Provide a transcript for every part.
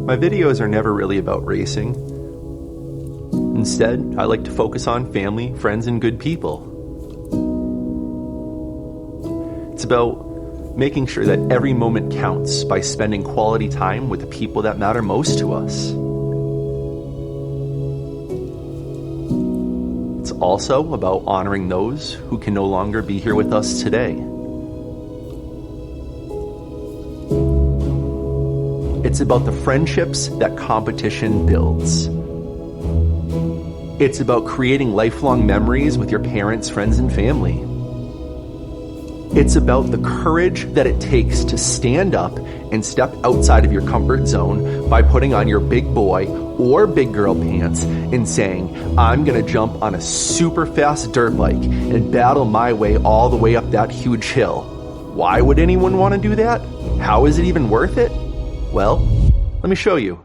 My videos are never really about racing. Instead, I like to focus on family, friends, and good people. It's about making sure that every moment counts by spending quality time with the people that matter most to us. It's also about honoring those who can no longer be here with us today. It's about the friendships that competition builds. It's about creating lifelong memories with your parents, friends, and family. It's about the courage that it takes to stand up and step outside of your comfort zone by putting on your big boy or big girl pants and saying, I'm gonna jump on a super fast dirt bike and battle my way all the way up that huge hill. Why would anyone want to do that? How is it even worth it? Well, let me show you.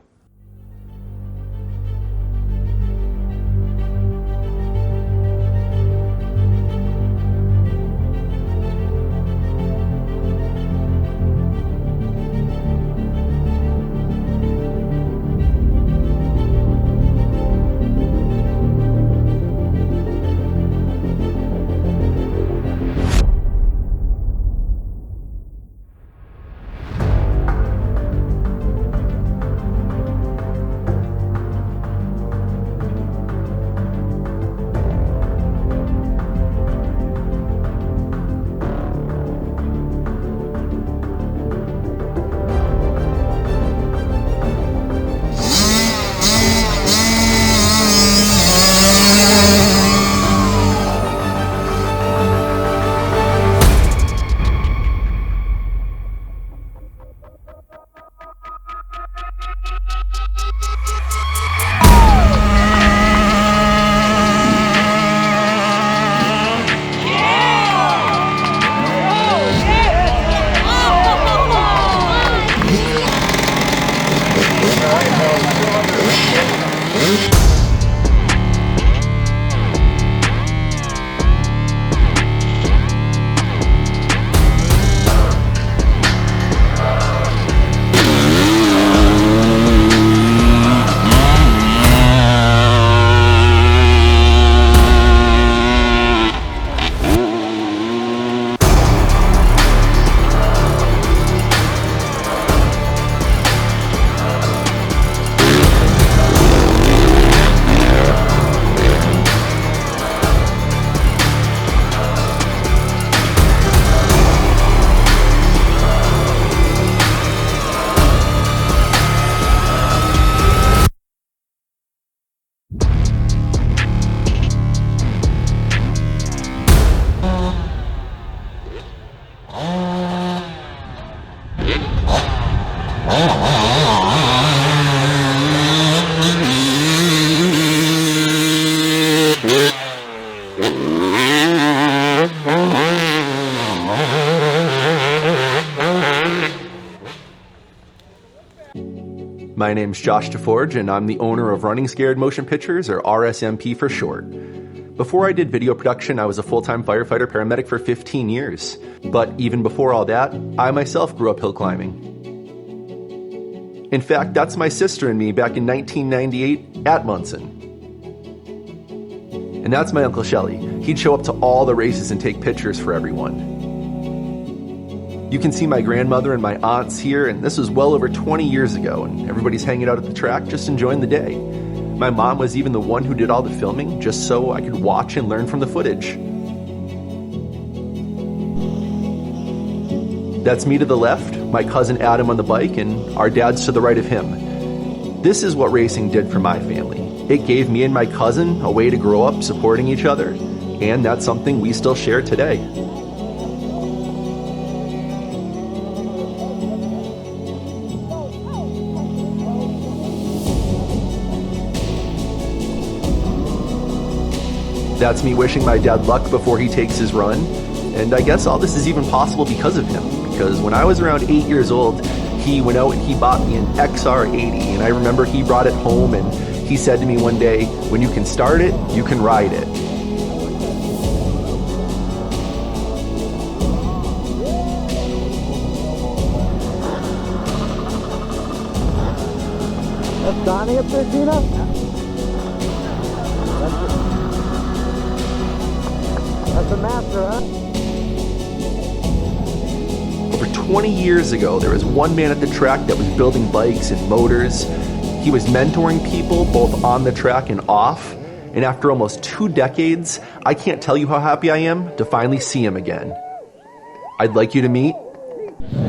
My name's Josh DeForge, and I'm the owner of Runningscaredmotionpictures, or RSMP for short. Before I did video production, I was a full-time firefighter paramedic for 15 years. But even before all that, I myself grew up hill climbing. In fact, that's my sister and me back in 1998 at Monson. And that's my Uncle Shelly. He'd show up to all the races and take pictures for everyone. You can see my grandmother and my aunts here, and this was well over 20 years ago, and everybody's hanging out at the track just enjoying the day. My mom was even the one who did all the filming, just so I could watch and learn from the footage. That's me to the left, my cousin Adam on the bike, and our dad's to the right of him. This is what racing did for my family. It gave me and my cousin a way to grow up supporting each other, and that's something we still share today. That's me wishing my dad luck before he takes his run, and I guess all this is even possible because of him, because when I was around 8 years old, he went out and he bought me an XR80, and I remember he brought it home and he said to me one day, when you can start it, you can ride it. That's Donnie up there, Gina? That's a master, huh? Over 20 years ago, there was one man at the track that was building bikes and motors. He was mentoring people both on the track and off. And after almost 2 decades, I can't tell you how happy I am to finally see him again. I'd like you to meet.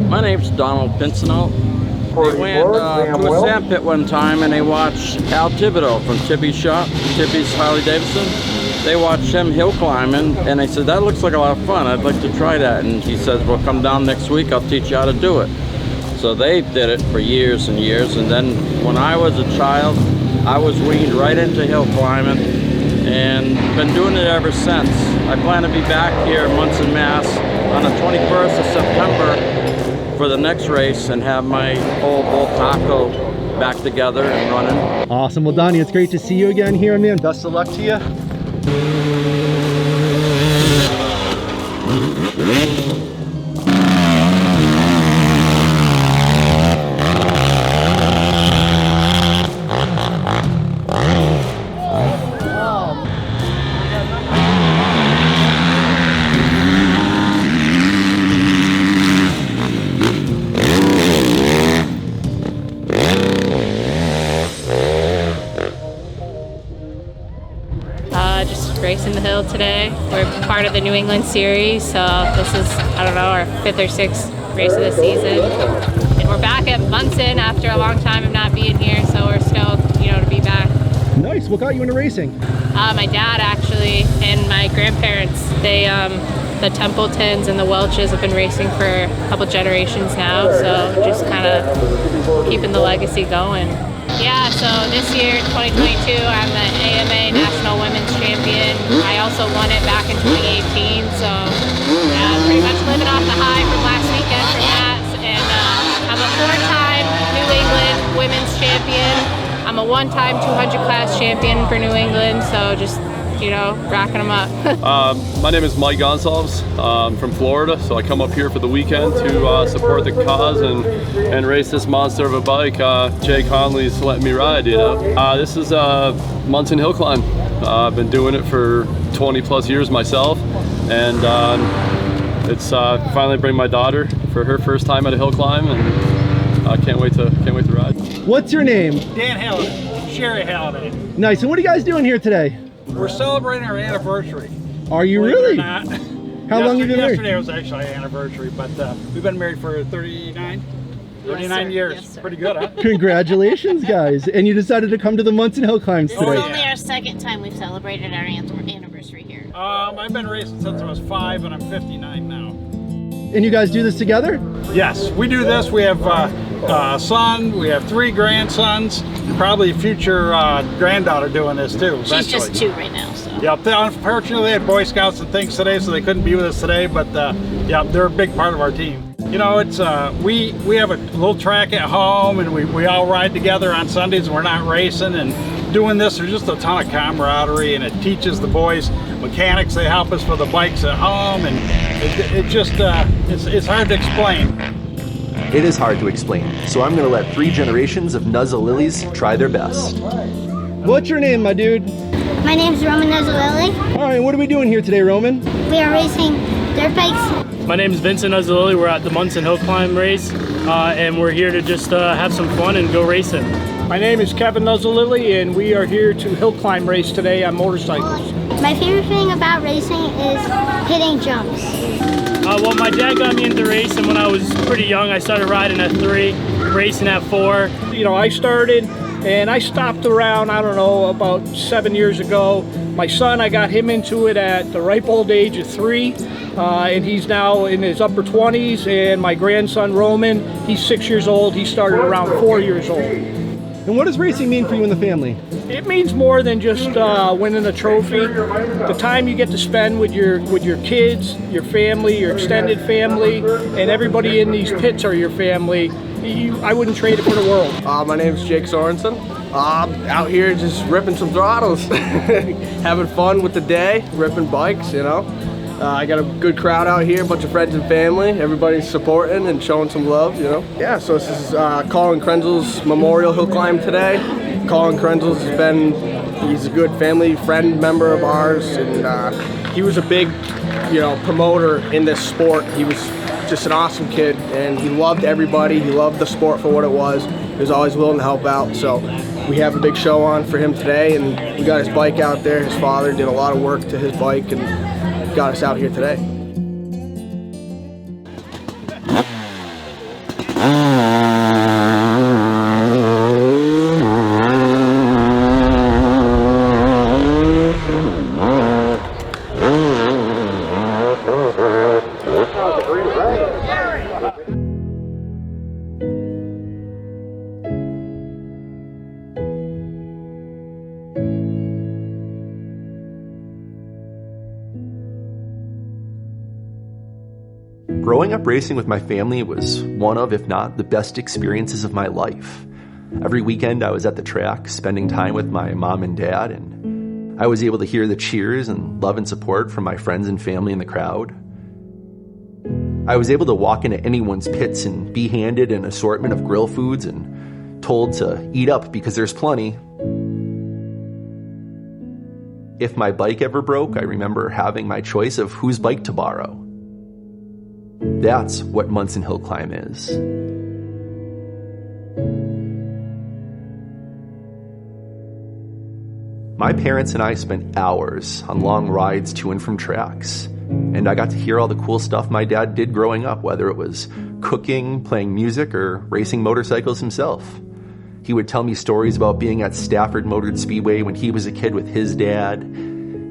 My name's Donald Pincinel. They went to a sand pit one time and they watched Al Thibodeau from Tibby's shop, Tibby's Harley Davidson. They watched him hill climbing and they said, that looks like a lot of fun, I'd like to try that. And he says, well, come down next week, I'll teach you how to do it. So they did it for years and years, and then when I was a child, I was weaned right into hill climbing and been doing it ever since. I plan to be back here in Monson, Mass on the 21st of September for the next race and have my whole bull taco back together and running. Awesome. Well, Donnie, it's great to see you again here, man. Best of luck to you. Racing the hill today. We're part of the New England series, so this is, I don't know, our 5th or 6th race of the season. And we're back at Monson after a long time of not being here, so we're stoked, you know, to be back. Nice. What got you into racing? My dad actually, and my grandparents. They, the Templetons and the Welches have been racing for a couple generations now, so just kind of keeping the legacy going. Yeah, so this year, 2022, I'm the AMA National Women's Champion. I also won it back in 2018, so pretty much living off the high from last weekend from that. And I'm a 4-time New England Women's Champion. I'm a 1-time 200 class champion for New England, so just, you know, racking them up. My name is Mike Gonsalves. I'm from Florida, so I come up here for the weekend to support the cause and race this monster of a bike. Jay Conley's letting me ride, you know. This is Monson Hill Climb. I've been doing it for 20 plus years myself, and it's finally bring my daughter for her first time at a hill climb, and I can't wait to ride. What's your name? Dan Halliday, Sherry Halliday. Nice. And what are you guys doing here today? We're celebrating our anniversary. Are you really? Not. How long have you been married? Yesterday was actually our anniversary, but we've been married for 39 years. Yes, pretty good, huh? Congratulations, guys. And you decided to come to the Monson Hill Climbs today. It's only our 2nd time we've celebrated our anniversary here. I've been racing since I was 5 and I'm 59 now. And you guys do this together? Yes, we do this. We have a son, we have 3 grandsons, probably a future granddaughter doing this too. She's just 2 right now, so. Yep, unfortunately they had Boy Scouts and things today, so they couldn't be with us today, but yeah, they're a big part of our team. You know, it's we have a little track at home, and we all ride together on Sundays, and we're not racing, and doing this, there's just a ton of camaraderie, and it teaches the boys mechanics. They help us with the bikes at home, and it just, it's hard to explain. It is hard to explain, so I'm going to let 3 generations of Nuzzle Lilies try their best. What's your name, my dude? My name's Roman Nuzzolilli. All right, what are we doing here today, Roman? We are racing dirt bikes. My name is Vincent Nuzzolilli. We're at the Monson Hill Climb race, and we're here to just have some fun and go racing. My name is Kevin Nuzzolilli, and we are here to hill climb race today on motorcycles. My favorite thing about racing is hitting jumps. Well, my dad got me into racing when I was pretty young. I started riding at 3, racing at 4. You know, I started and I stopped around, I don't know, about 7 years ago. My son, I got him into it at the ripe old age of 3, and he's now in his upper 20s. And my grandson, Roman, he's 6 years old. He started around 4 years old. And what does racing mean for you and the family? It means more than just winning a trophy. The time you get to spend with your kids, your family, your extended family, and everybody in these pits are your family. I wouldn't trade it for the world. My name's Jake Sorensen. Out here just ripping some throttles, having fun with the day, ripping bikes, you know. I got a good crowd out here, a bunch of friends and family. Everybody's supporting and showing some love, you know. Yeah, so this is Colin Krenzel's Memorial Hill Climb today. Colin Krenzel's he's a good family friend member of ours, and he was a big, you know, promoter in this sport. He was just an awesome kid, and he loved everybody. He loved the sport for what it was. He was always willing to help out, so we have a big show on for him today, and we got his bike out there. His father did a lot of work to his bike and got us out here today. Growing up racing with my family was one of, if not the best experiences of my life. Every weekend I was at the track, spending time with my mom and dad, and I was able to hear the cheers and love and support from my friends and family in the crowd. I was able to walk into anyone's pits and be handed an assortment of grill foods and told to eat up because there's plenty. If my bike ever broke, I remember having my choice of whose bike to borrow. That's what Monson HIllclimb is. My parents and I spent hours on long rides to and from tracks, and I got to hear all the cool stuff my dad did growing up, whether it was cooking, playing music, or racing motorcycles himself. He would tell me stories about being at Stafford Motored Speedway when he was a kid with his dad,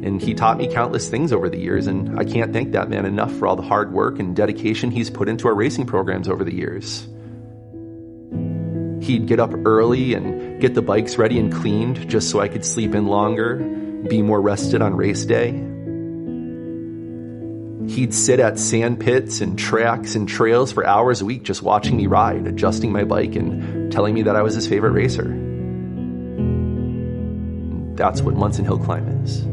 and he taught me countless things over the years, and I can't thank that man enough for all the hard work and dedication he's put into our racing programs over the years. He'd get up early and get the bikes ready and cleaned just so I could sleep in longer, be more rested on race day. He'd sit at sand pits and tracks and trails for hours a week just watching me ride, adjusting my bike and telling me that I was his favorite racer. That's what Monson HIllclimb is.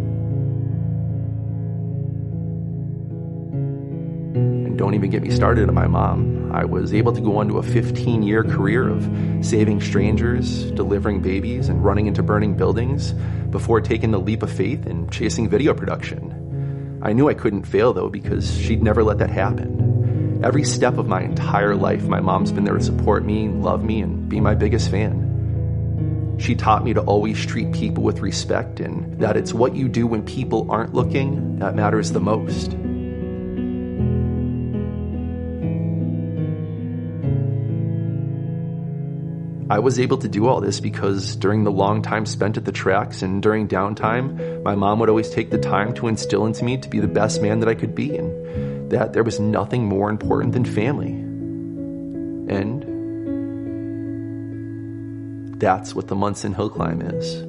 Don't even get me started on my mom. I was able to go on to a 15-year career of saving strangers, delivering babies, and running into burning buildings before taking the leap of faith and chasing video production. I knew I couldn't fail, though, because she'd never let that happen. Every step of my entire life, my mom's been there to support me, love me, and be my biggest fan. She taught me to always treat people with respect, and that it's what you do when people aren't looking that matters the most. I was able to do all this because during the long time spent at the tracks and during downtime, my mom would always take the time to instill into me to be the best man that I could be, and that there was nothing more important than family. And that's what the Monson HIllclimb is.